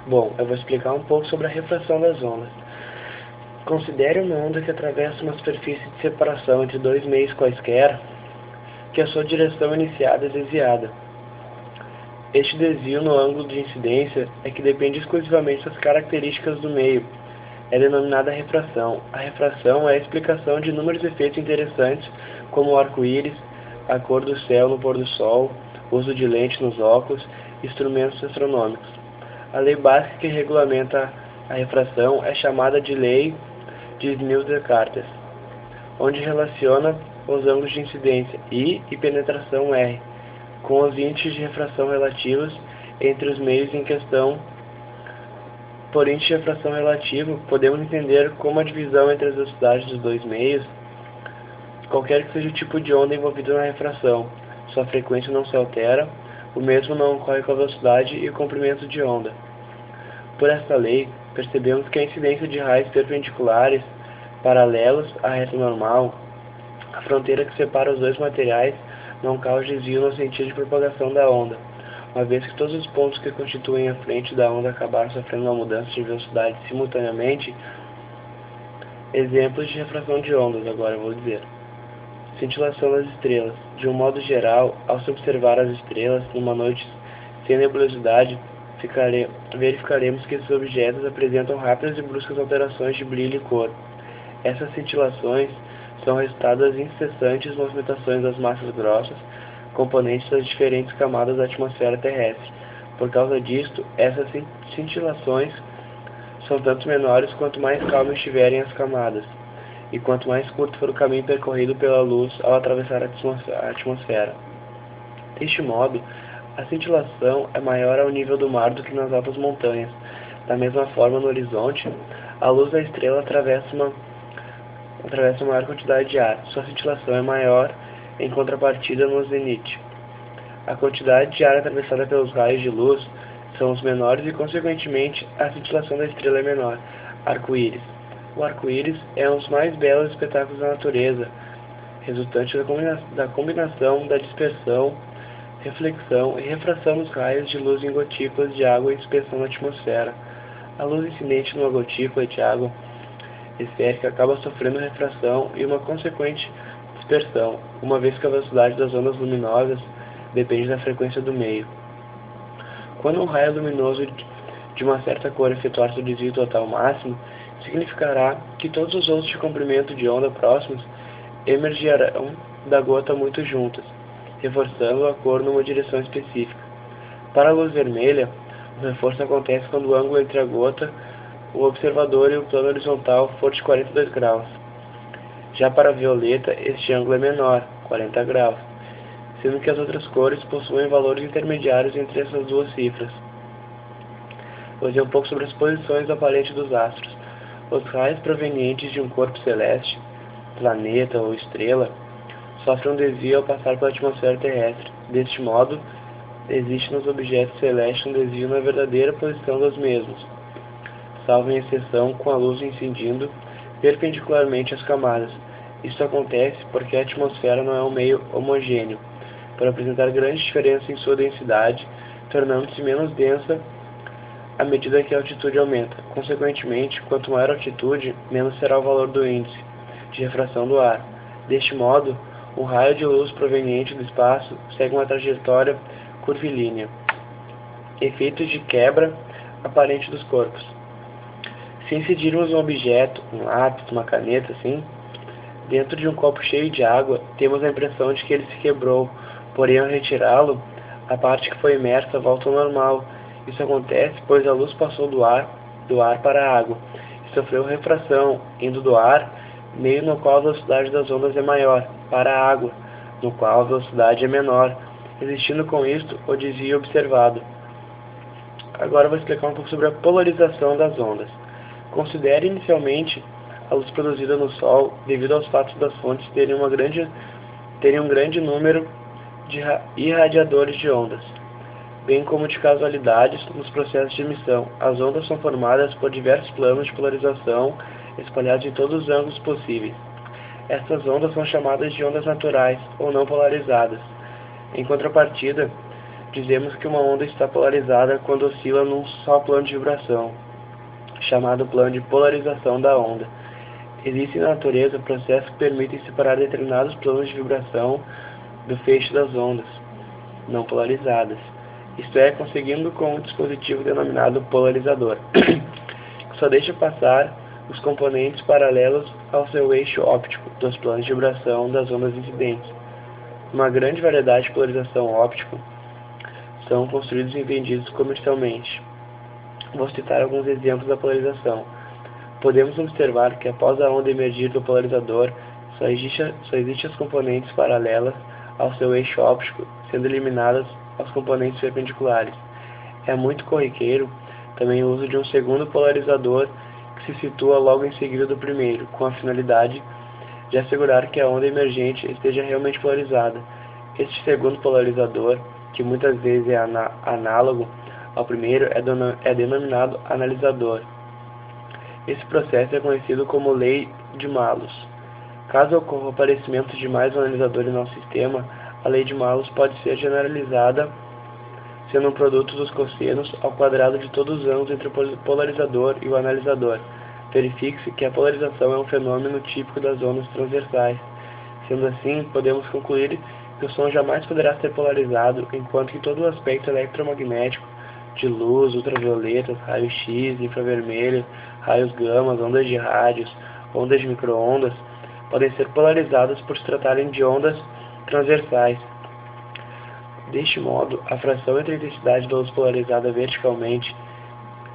Bom, eu vou explicar um pouco sobre a refração das ondas. Considere uma onda que atravessa uma superfície de separação entre dois meios quaisquer, que a sua direção iniciada é desviada. Este desvio no ângulo de incidência é que depende exclusivamente das características do meio. É denominada refração. A refração é a explicação de inúmeros efeitos interessantes, como o arco-íris, a cor do céu no pôr do sol, uso de lente nos óculos e instrumentos astronômicos. A lei básica que regulamenta a refração é chamada de Lei de Snell-Descartes, onde relaciona os ângulos de incidência I e penetração R, com os índices de refração relativos entre os meios em questão. Por índice de refração relativo, podemos entender como a divisão entre as velocidades dos dois meios, qualquer que seja o tipo de onda envolvida na refração. Sua frequência não se altera, o mesmo não ocorre com a velocidade e o comprimento de onda. Por esta lei, percebemos que a incidência de raios perpendiculares, paralelos à reta normal, a fronteira que separa os dois materiais, não causa desvio no sentido de propagação da onda, uma vez que todos os pontos que constituem a frente da onda acabaram sofrendo uma mudança de velocidade simultaneamente. Exemplos de refração de ondas, agora eu vou dizer. Cintilação das estrelas. De um modo geral, ao se observar as estrelas numa noite sem nebulosidade, verificaremos que esses objetos apresentam rápidas e bruscas alterações de brilho e cor. Essas cintilações são resultado das incessantes movimentações das massas grossas, componentes das diferentes camadas da atmosfera terrestre. Por causa disto, essas cintilações são tanto menores quanto mais calmas estiverem as camadas, e quanto mais curto for o caminho percorrido pela luz ao atravessar a atmosfera. Deste modo, a cintilação é maior ao nível do mar do que nas altas montanhas. Da mesma forma, no horizonte, a luz da estrela atravessa uma maior quantidade de ar. Sua cintilação é maior em contrapartida no zenite. A quantidade de ar atravessada pelos raios de luz são os menores e, consequentemente, a cintilação da estrela é menor. Arco-íris. O arco-íris é um dos mais belos espetáculos da natureza, resultante da combinação da dispersão, reflexão e refração dos raios de luz em gotículas de água em suspensão na atmosfera. A luz incidente numa gotícula de água esférica acaba sofrendo refração e uma consequente dispersão, uma vez que a velocidade das ondas luminosas depende da frequência do meio. Quando um raio luminoso de uma certa cor efetuar seu desvio total máximo, significará que todos os outros de comprimento de onda próximos emergirão da gota muito juntas, reforçando a cor numa direção específica. Para a luz vermelha, o reforço acontece quando o ângulo entre a gota, o observador e o plano horizontal for de 42 graus. Já para a violeta, este ângulo é menor, 40 graus, sendo que as outras cores possuem valores intermediários entre essas duas cifras. Vou dizer um pouco sobre as posições aparentes dos astros. Os raios provenientes de um corpo celeste, planeta ou estrela, sofrem um desvio ao passar pela atmosfera terrestre. Deste modo, existe nos objetos celestes um desvio na verdadeira posição dos mesmos, salvo em exceção com a luz incidindo perpendicularmente às camadas. Isso acontece porque a atmosfera não é um meio homogêneo, por apresentar grandes diferenças em sua densidade, tornando-se menos densa à medida que a altitude aumenta. Consequentemente, quanto maior a altitude, menos será o valor do índice de refração do ar. Deste modo, um raio de luz proveniente do espaço segue uma trajetória curvilínea. Efeitos de quebra aparente dos corpos. Se incidirmos um objeto, um lápis, uma caneta, assim, dentro de um copo cheio de água, temos a impressão de que ele se quebrou, porém, ao retirá-lo, a parte que foi imersa volta ao normal. Isso acontece pois a luz passou do ar para a água e sofreu refração, indo do ar, meio no qual a velocidade das ondas é maior, para a água, no qual a velocidade é menor, existindo com isto o desvio observado. Agora eu vou explicar um pouco sobre a polarização das ondas. Considere inicialmente a luz produzida no Sol devido aos fatos das fontes terem um grande número de irradiadores de ondas, bem como de casualidades nos processos de emissão. As ondas são formadas por diversos planos de polarização espalhados em todos os ângulos possíveis. Estas ondas são chamadas de ondas naturais ou não polarizadas. Em contrapartida, Dizemos que uma onda está polarizada quando oscila num só plano de vibração, chamado plano de polarização da onda. Existem na natureza processos que permitem separar determinados planos de vibração do feixe das ondas não polarizadas, isto é, conseguindo com um dispositivo denominado polarizador, que só deixa passar os componentes paralelos ao seu eixo óptico dos planos de vibração das ondas incidentes. Uma grande variedade de polarização óptica são construídos e vendidos comercialmente. Vou citar alguns exemplos da polarização. Podemos observar que após a onda emergir do polarizador, só existem as componentes paralelas ao seu eixo óptico, sendo eliminadas as componentes perpendiculares. É muito corriqueiro também o uso de um segundo polarizador que se situa logo em seguida do primeiro, com a finalidade de assegurar que a onda emergente esteja realmente polarizada. Este segundo polarizador, que muitas vezes é análogo ao primeiro, é denominado analisador. Esse processo é conhecido como lei de Malus. Caso ocorra o aparecimento de mais um analisador em nosso sistema, a lei de Malus pode ser generalizada, sendo um produto dos cossenos ao quadrado de todos os ângulos entre o polarizador e o analisador. Verifique-se que a polarização é um fenômeno típico das ondas transversais. Sendo assim, podemos concluir que o som jamais poderá ser polarizado, enquanto que todo o aspecto eletromagnético de luz, ultravioletas, raio-x, infravermelho, raios gamas, ondas de rádios, ondas de micro-ondas, podem ser polarizadas por se tratarem de ondas transversais. Deste modo, a fração entre a intensidade da luz polarizada verticalmente,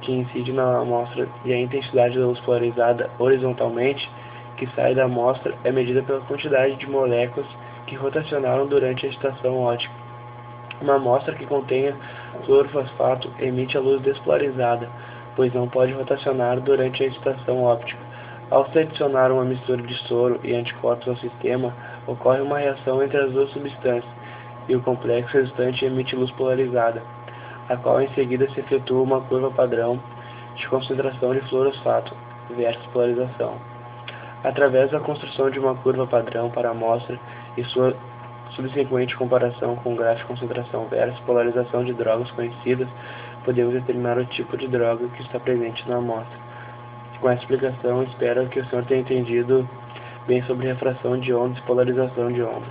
que incide na amostra, e a intensidade da luz polarizada horizontalmente, que sai da amostra, é medida pela quantidade de moléculas que rotacionaram durante a excitação óptica. Uma amostra que contenha fluorofosfato emite a luz despolarizada, pois não pode rotacionar durante a excitação óptica. Ao se adicionar uma mistura de soro e anticorpos ao sistema, ocorre uma reação entre as duas substâncias, e o complexo resultante emite luz polarizada, a qual em seguida se efetua uma curva padrão de concentração de fluorofosfato versus polarização. Através da construção de uma curva padrão para a amostra e sua subsequente comparação com o gráfico de concentração versus polarização de drogas conhecidas, podemos determinar o tipo de droga que está presente na amostra. Com essa explicação, espero que o senhor tenha entendido bem sobre refração de ondas e polarização de ondas.